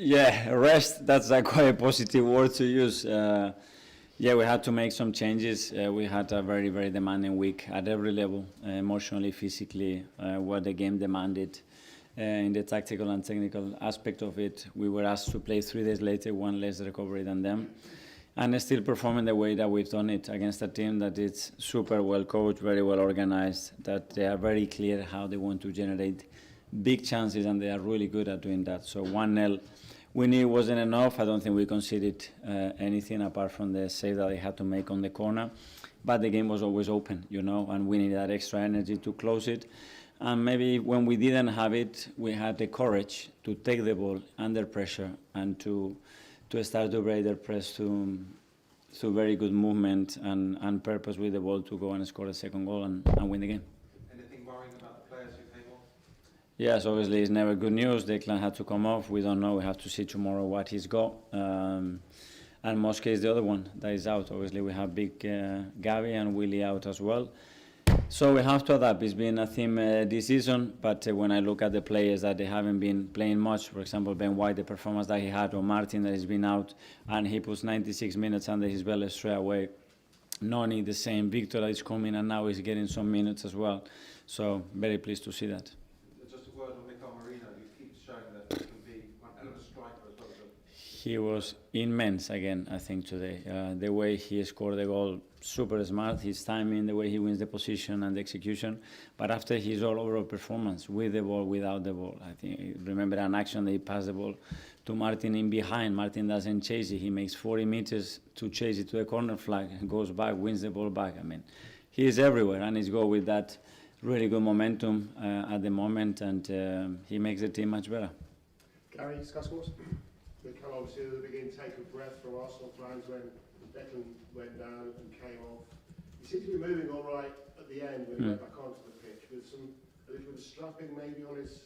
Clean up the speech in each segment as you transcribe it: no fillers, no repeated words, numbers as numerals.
Yeah, rest, that's a quite positive word to use. Yeah, we had to make some changes. We had a very, very demanding week at every level, emotionally, physically, what the game demanded. In the tactical and technical aspect of it, we were asked to play 3 days later, one less recovery than them, and still performing the way that we've done it against a team that is super well coached, very well organized, that they are very clear how they want to generate big chances, and they are really good at doing that. So 1-0, we knew it wasn't enough. I don't think we conceded anything apart from the save that they had to make on the corner. But the game was always open, and we needed that extra energy to close it. And maybe when we didn't have it, we had the courage to take the ball under pressure and to start to break their press to very good movement and purpose with the ball to go and score a second goal and win the game. Anything worrying about the players who came off? Yes, obviously it's never good news. Declan had to come off. We don't know. We have to see tomorrow what he's got. And Mosque is the other one that is out. Obviously we have big Gavi and Willie out as well. So we have to adapt. It's been a theme this season, but when I look at the players that they haven't been playing much, for example, Ben White, the performance that he had, or Martin that has been out, and he puts 96 minutes under his belt straight away. Noni the same, Victor is coming and now he's getting some minutes as well. So very pleased to see that. Just a word on Mikel Marino, who keeps showing that he can be one hell of a striker as well as He was immense again, I think, today. The way he scored the goal, super smart, his timing, the way he wins the position and the execution. But after his overall performance, with the ball, without the ball, I think, remember an action that he passed the ball to Martin in behind. Martin doesn't chase it. He makes 40 meters to chase it to the corner flag, goes back, wins the ball back. I mean, he is everywhere, and he's go with that really good momentum at the moment, and he makes the team much better. Gary, Sky Sports. Mikel, obviously at the beginning, take a breath from Arsenal fans when Declan went down and came off. He seemed to be moving all right at the end when he went back onto the pitch with a little bit of strapping maybe on his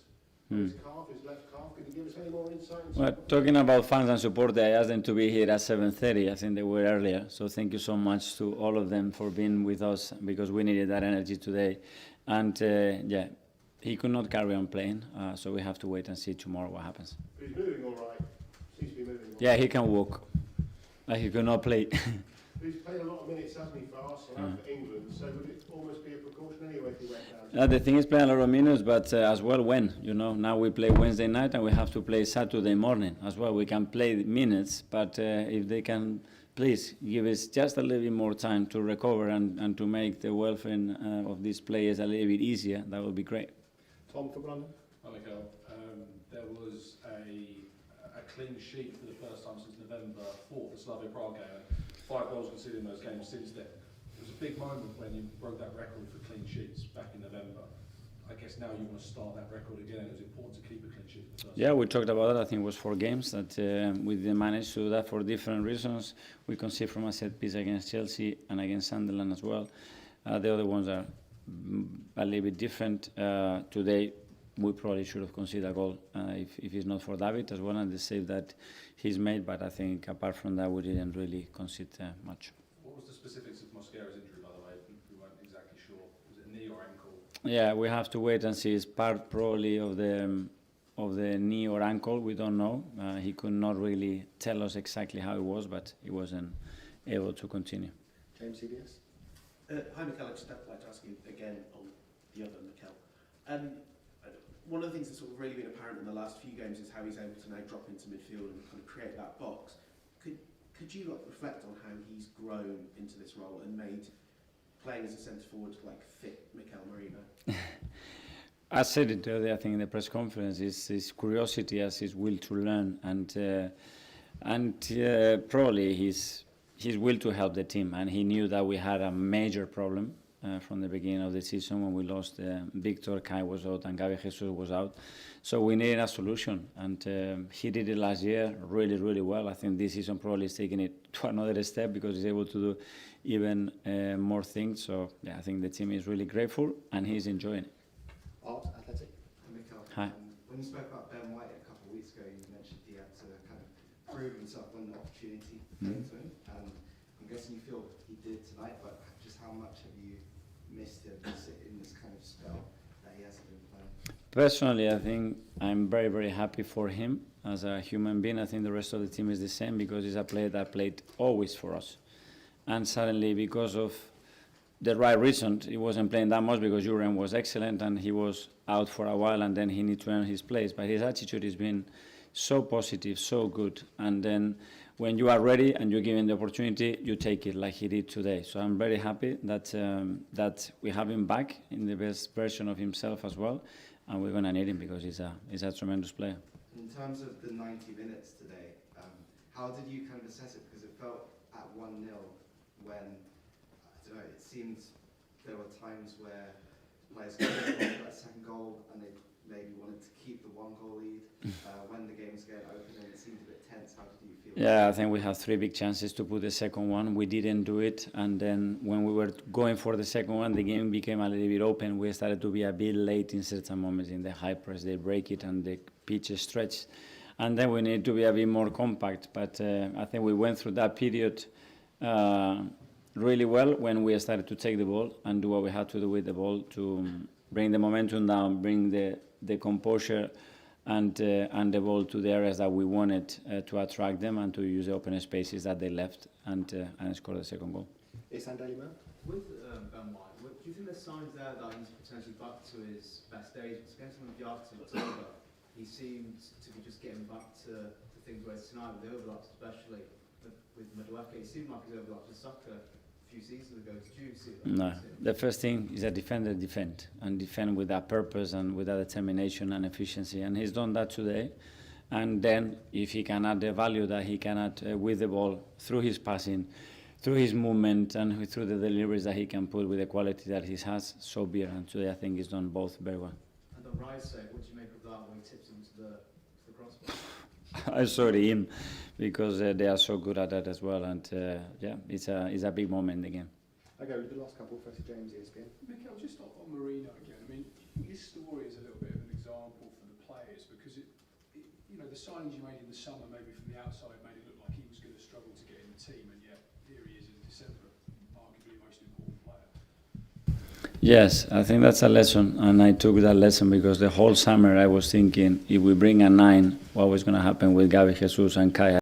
calf, his left calf. Can you give us any more insight? Well, talking about fans and support, I asked them to be here at 7:30. I think they were earlier. So thank you so much to all of them for being with us, because we needed that energy today. And yeah, he could not carry on playing, so we have to wait and see tomorrow what happens. But he's moving all right. Seems to be moving all right. Yeah, he can walk. He could not play. He's played a lot of minutes, hasn't he, for Arsenal and for England, so would it almost be a precaution anyway if he went down? The thing is playing a lot of minutes, but as well when, now we play Wednesday night and we have to play Saturday morning as well. We can play minutes, but if they can please give us just a little bit more time to recover and to make the welfare of these players a little bit easier, that would be great. Tom from London. Hi Mikel. There was a clean sheet for the first time since November 4th, the Slavia Prague game. 5 goals conceded in those games since then. It was a big moment when you broke that record for clean sheets back in November. I guess now you want to start that record again. It was important to keep a clean sheet for the first time. We talked about it. I think it was 4 games that we didn't manage to do that for different reasons. We conceded from a set piece against Chelsea and against Sunderland as well. The other ones are a little bit different. Today, we probably should have conceded a goal if it's not for David as well, and the save that he's made. But I think apart from that, we didn't really concede much. What was the specifics of Mosquera's injury, by the way? We weren't exactly sure. Was it knee or ankle? Yeah, we have to wait and see. It's part probably of the knee or ankle. We don't know. He could not really tell us exactly how it was, but he wasn't able to continue. James CBS. Hi Mikel, I'd just like to ask you again on the other Mikel. One of the things that's sort of really been apparent in the last few games is how he's able to now drop into midfield and kind of create that box. Could you reflect on how he's grown into this role and made playing as a centre forward fit Mikel Marino? I said it earlier, I think in the press conference, his curiosity as his will to learn and probably his will to help the team. And he knew that we had a major problem from the beginning of the season when we lost Victor, Kai was out and Gabi Jesus was out. So we needed a solution, and he did it last year really, really well. I think this season probably is taking it to another step because he's able to do even more things. So yeah, I think the team is really grateful and he's enjoying it. Art, Athletic. Mikel, Hi. When you spoke about Ben White a couple of weeks ago, you mentioned he had to kind of prove himself when the opportunity came to him. I'm guessing you feel he did tonight, but just how much have you missed him in this kind of spell that he hasn't been playing? Personally, I think I'm very, very happy for him. as a human being. I think the rest of the team is the same because he's a player that played always for us. And suddenly, because of the right reason, he wasn't playing that much because Jurgen was excellent and he was out for a while and then he needed to earn his place. But his attitude has been so positive, so good. And then when you are ready and you're given the opportunity, you take it like he did today. So I'm very happy that that we have him back in the best version of himself as well, and we're going to need him because he's a tremendous player. In terms of the 90 minutes today, how did you kind of assess it? Because it felt at 1-0 when, I don't know, it seemed there were times where players got that second goal and they maybe wanted to keep the 1-goal lead when the game was getting open and it seemed a bit tense. How did you feel? Yeah, I think we had 3 big chances to put the second one. We didn't do it, and then when we were going for the second one, the game became a little bit open. We started to be a bit late in certain moments in the high press. They break it and the pitch is stretched, and then we need to be a bit more compact. But I think we went through that period really well when we started to take the ball and do what we had to do with the ball to bring the momentum down, bring the composure and the ball to the areas that we wanted to attract them and to use the open spaces that they left and score the second goal. It's Daily Mail. With Ben White, do you think there's signs there that he's potentially back to his best days? Because against him with the Arsenal in October, he seemed to be just getting back to things where tonight with the overlaps, especially with Madueke, it seemed like his overlaps with Saka a few seasons ago. Did you see that? No, the first thing is a defender defend with that purpose and with that determination and efficiency, and he's done that today. And then if he can add the value that he can add with the ball through his passing, through his movement and through the deliveries that he can put with the quality that he has, so be it. And today I think he's done both very well. And on Rice side, what do you make of that when he tips into the crossbar? I saw the him because they are so good at that as well, and yeah, it's a big moment in the game. Okay, with the last couple, first James, ESPN. Mikel, just on Marino again, I mean, his story is a little bit of an example for the players because you know, the signings you made in the summer maybe from the outside made it look like he was going to struggle to get in the team, and yet here he is in December, arguably the most important player. Yes, I think that's a lesson, and I took that lesson because the whole summer I was thinking if we bring a 9, what was going to happen with Gavi Jesus and Kai?